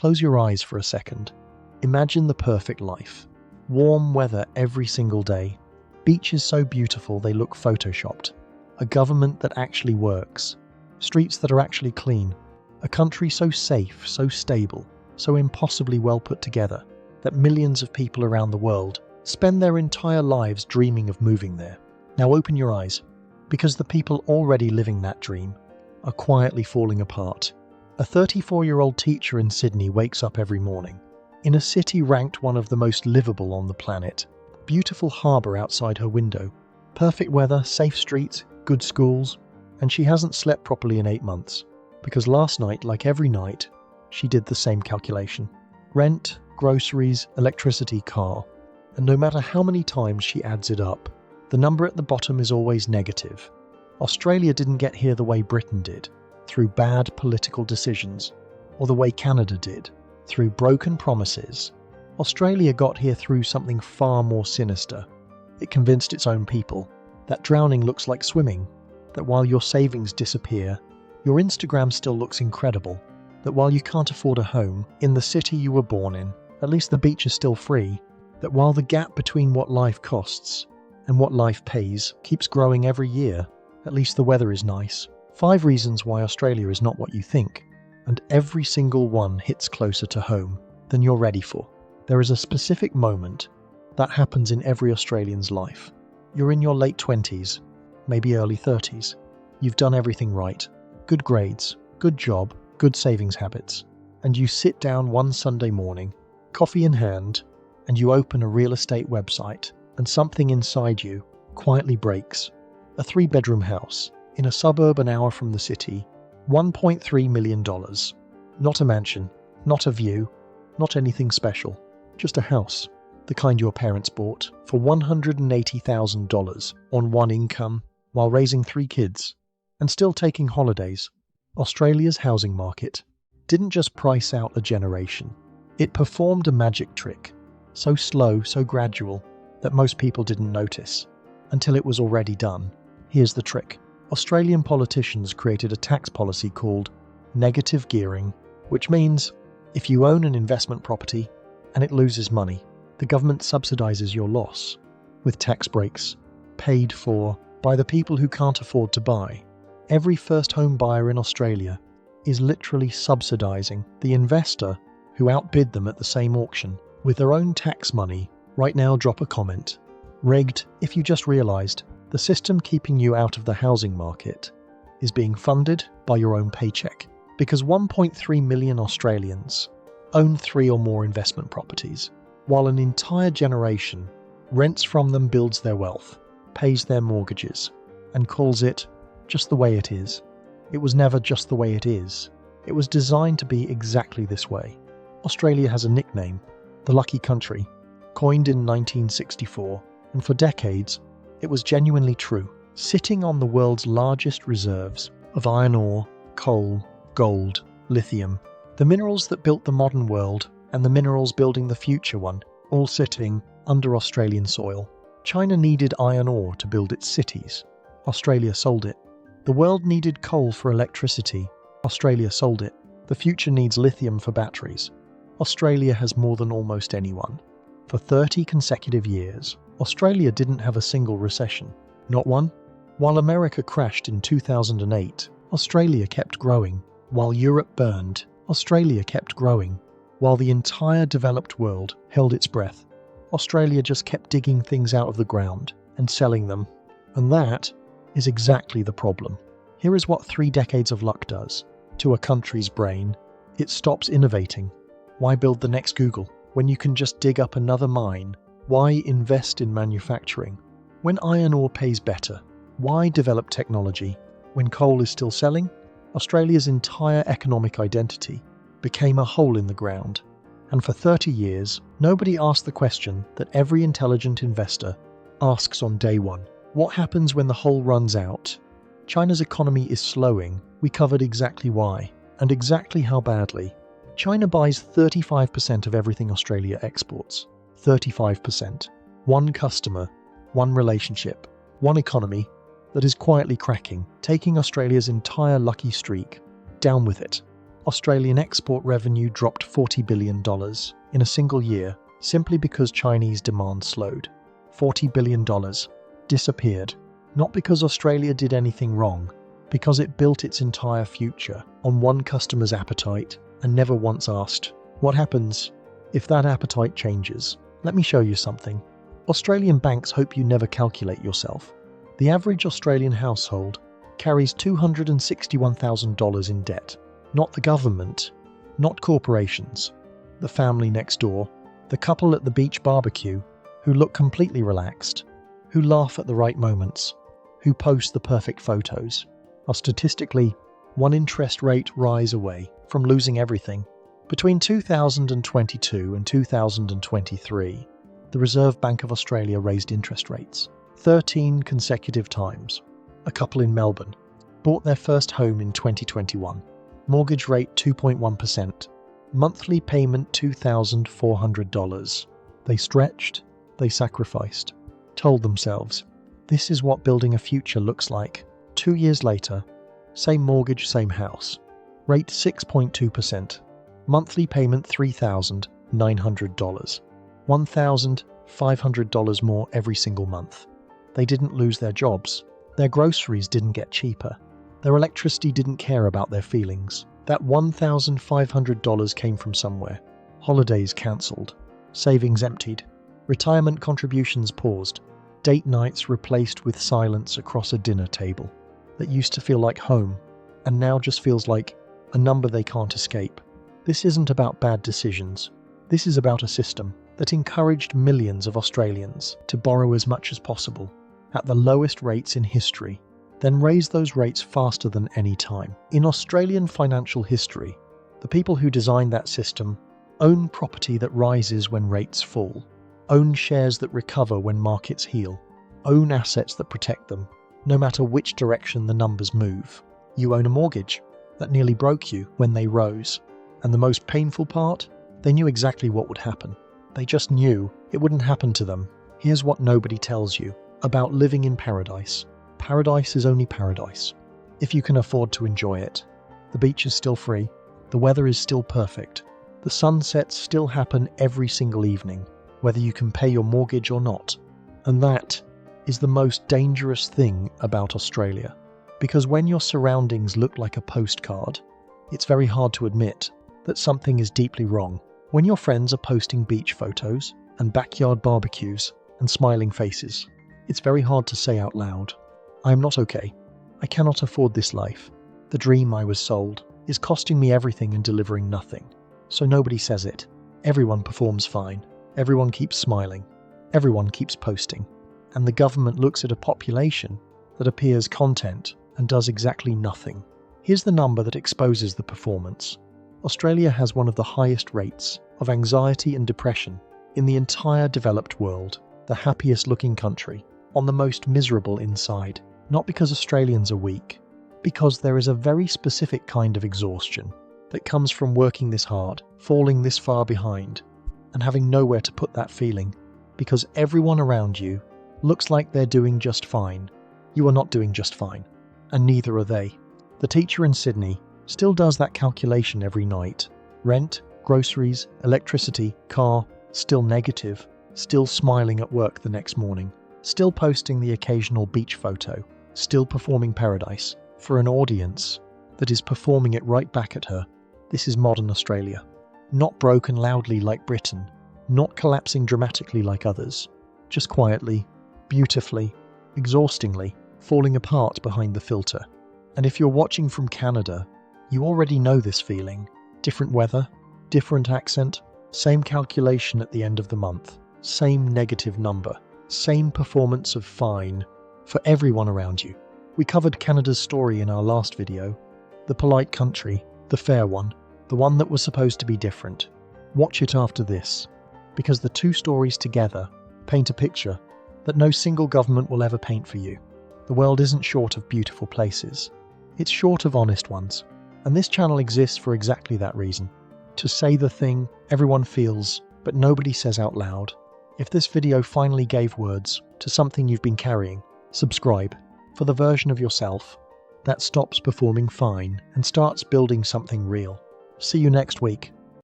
Close your eyes for a second. Imagine the perfect life. Warm weather every single day. Beaches so beautiful they look photoshopped. A government that actually works. Streets that are actually clean. A country so safe, so stable, so impossibly well put together that millions of people around the world spend their entire lives dreaming of moving there. Now open your eyes, because the people already living that dream are quietly falling apart. A 34-year-old teacher in Sydney wakes up every morning in a city ranked one of the most livable on the planet. Beautiful harbour outside her window, perfect weather, safe streets, good schools, and she hasn't slept properly in 8 months, because last night, like every night, she did the same calculation. Rent, groceries, electricity, car, and no matter how many times she adds it up, the number at the bottom is always negative. Australia didn't get here the way Britain did, through bad political decisions, or the way Canada did, through broken promises. Australia got here through something far more sinister. It convinced its own people that drowning looks like swimming, that while your savings disappear, your Instagram still looks incredible, that while you can't afford a home in the city you were born in, at least the beach is still free, that while the gap between what life costs and what life pays keeps growing every year, at least the weather is nice. 5 reasons why Australia is not what you think, and every single one hits closer to home than you're ready for. There is a specific moment that happens in every Australian's life. You're in your late 20s, maybe early 30s. You've done everything right. Good grades, good job, good savings habits. And you sit down one Sunday morning, coffee in hand, and you open a real estate website, and something inside you quietly breaks. A 3-bedroom house in a suburb an hour from the city, $1.3 million. Not a mansion, not a view, not anything special, just a house, the kind your parents bought for $180,000 on one income while raising 3 kids and still taking holidays. Australia's housing market didn't just price out a generation. It performed a magic trick, so slow, so gradual, that most people didn't notice until it was already done. Here's the trick. Australian politicians created a tax policy called negative gearing, which means if you own an investment property and it loses money, the government subsidises your loss with tax breaks paid for by the people who can't afford to buy. Every first home buyer in Australia is literally subsidising the investor who outbid them at the same auction with their own tax money. Right now, drop a comment. Rigged if you just realised the system keeping you out of the housing market is being funded by your own paycheck, because 1.3 million Australians own 3 or more investment properties, while an entire generation rents from them, builds their wealth, pays their mortgages, and calls it just the way it is. It was never just the way it is. It was designed to be exactly this way. Australia has a nickname, the Lucky Country, coined in 1964, and for decades, it was genuinely true. Sitting on the world's largest reserves of iron ore, coal, gold, lithium, the minerals that built the modern world and the minerals building the future one, all sitting under Australian soil. China needed iron ore to build its cities. Australia sold it. The world needed coal for electricity. Australia sold it. The future needs lithium for batteries. Australia has more than almost anyone. For 30 consecutive years, Australia didn't have a single recession. Not one. While America crashed in 2008, Australia kept growing. While Europe burned, Australia kept growing. While the entire developed world held its breath, Australia just kept digging things out of the ground and selling them. And that is exactly the problem. Here is what 3 decades of luck does to a country's brain. It stops innovating. Why build the next Google when you can just dig up another mine? Why invest in manufacturing when iron ore pays better? Why develop technology when coal is still selling? Australia's entire economic identity became a hole in the ground. And for 30 years, nobody asked the question that every intelligent investor asks on day one. What happens when the hole runs out? China's economy is slowing. We covered exactly why, and exactly how badly. China buys 35% of everything Australia exports. 35%. One customer, one relationship, one economy that is quietly cracking, taking Australia's entire lucky streak down with it. Australian export revenue dropped $40 billion in a single year simply because Chinese demand slowed. $40 billion disappeared, not because Australia did anything wrong, because it built its entire future on one customer's appetite and never once asked, what happens if that appetite changes? Let me show you something. Australian banks hope you never calculate yourself. The average Australian household carries $261,000 in debt. Not the government, not corporations, the family next door, the couple at the beach barbecue who look completely relaxed, who laugh at the right moments, who post the perfect photos, are statistically one interest rate rise away from losing everything. Between 2022 and 2023, the Reserve Bank of Australia raised interest rates 13 consecutive times. A couple in Melbourne bought their first home in 2021. Mortgage rate 2.1%. Monthly payment $2,400. They stretched, they sacrificed, told themselves, this is what building a future looks like. 2 years later, same mortgage, same house. Rate 6.2%. Monthly payment $3,900. $1,500 more every single month. They didn't lose their jobs. Their groceries didn't get cheaper. Their electricity didn't care about their feelings. That $1,500 came from somewhere. Holidays cancelled. Savings emptied. Retirement contributions paused. Date nights replaced with silence across a dinner table that used to feel like home and now just feels like a number they can't escape. This isn't about bad decisions. This is about a system that encouraged millions of Australians to borrow as much as possible at the lowest rates in history, then raise those rates faster than any time. In Australian financial history, the people who designed that system own property that rises when rates fall, own shares that recover when markets heal, own assets that protect them, no matter which direction the numbers move. You own a mortgage that nearly broke you when they rose. And the most painful part? They knew exactly what would happen. They just knew it wouldn't happen to them. Here's what nobody tells you about living in paradise. Paradise is only paradise if you can afford to enjoy it. The beach is still free. The weather is still perfect. The sunsets still happen every single evening, whether you can pay your mortgage or not. And that is the most dangerous thing about Australia. Because when your surroundings look like a postcard, it's very hard to admit that something is deeply wrong. When your friends are posting beach photos and backyard barbecues and smiling faces, it's very hard to say out loud, I am not okay. I cannot afford this life. The dream I was sold is costing me everything and delivering nothing. So nobody says it. Everyone performs fine. Everyone keeps smiling. Everyone keeps posting. And the government looks at a population that appears content and does exactly nothing. Here's the number that exposes the performance. Australia has one of the highest rates of anxiety and depression in the entire developed world, the happiest looking country, on the most miserable inside. Not because Australians are weak, because there is a very specific kind of exhaustion that comes from working this hard, falling this far behind, and having nowhere to put that feeling, because everyone around you looks like they're doing just fine. You are not doing just fine, and neither are they. The teacher in Sydney still does that calculation every night. Rent, groceries, electricity, car, still negative, still smiling at work the next morning, still posting the occasional beach photo, still performing paradise for an audience that is performing it right back at her. This is modern Australia. Not broken loudly like Britain, not collapsing dramatically like others, just quietly, beautifully, exhaustingly, falling apart behind the filter. And if you're watching from Canada, you already know this feeling. Different weather, different accent, same calculation at the end of the month, same negative number, same performance of fine for everyone around you. We covered Canada's story in our last video, the polite country, the fair one, the one that was supposed to be different. Watch it after this, because the two stories together paint a picture that no single government will ever paint for you. The world isn't short of beautiful places. It's short of honest ones. And this channel exists for exactly that reason. To say the thing everyone feels, but nobody says out loud. If this video finally gave words to something you've been carrying, subscribe for the version of yourself that stops performing fine and starts building something real. See you next week.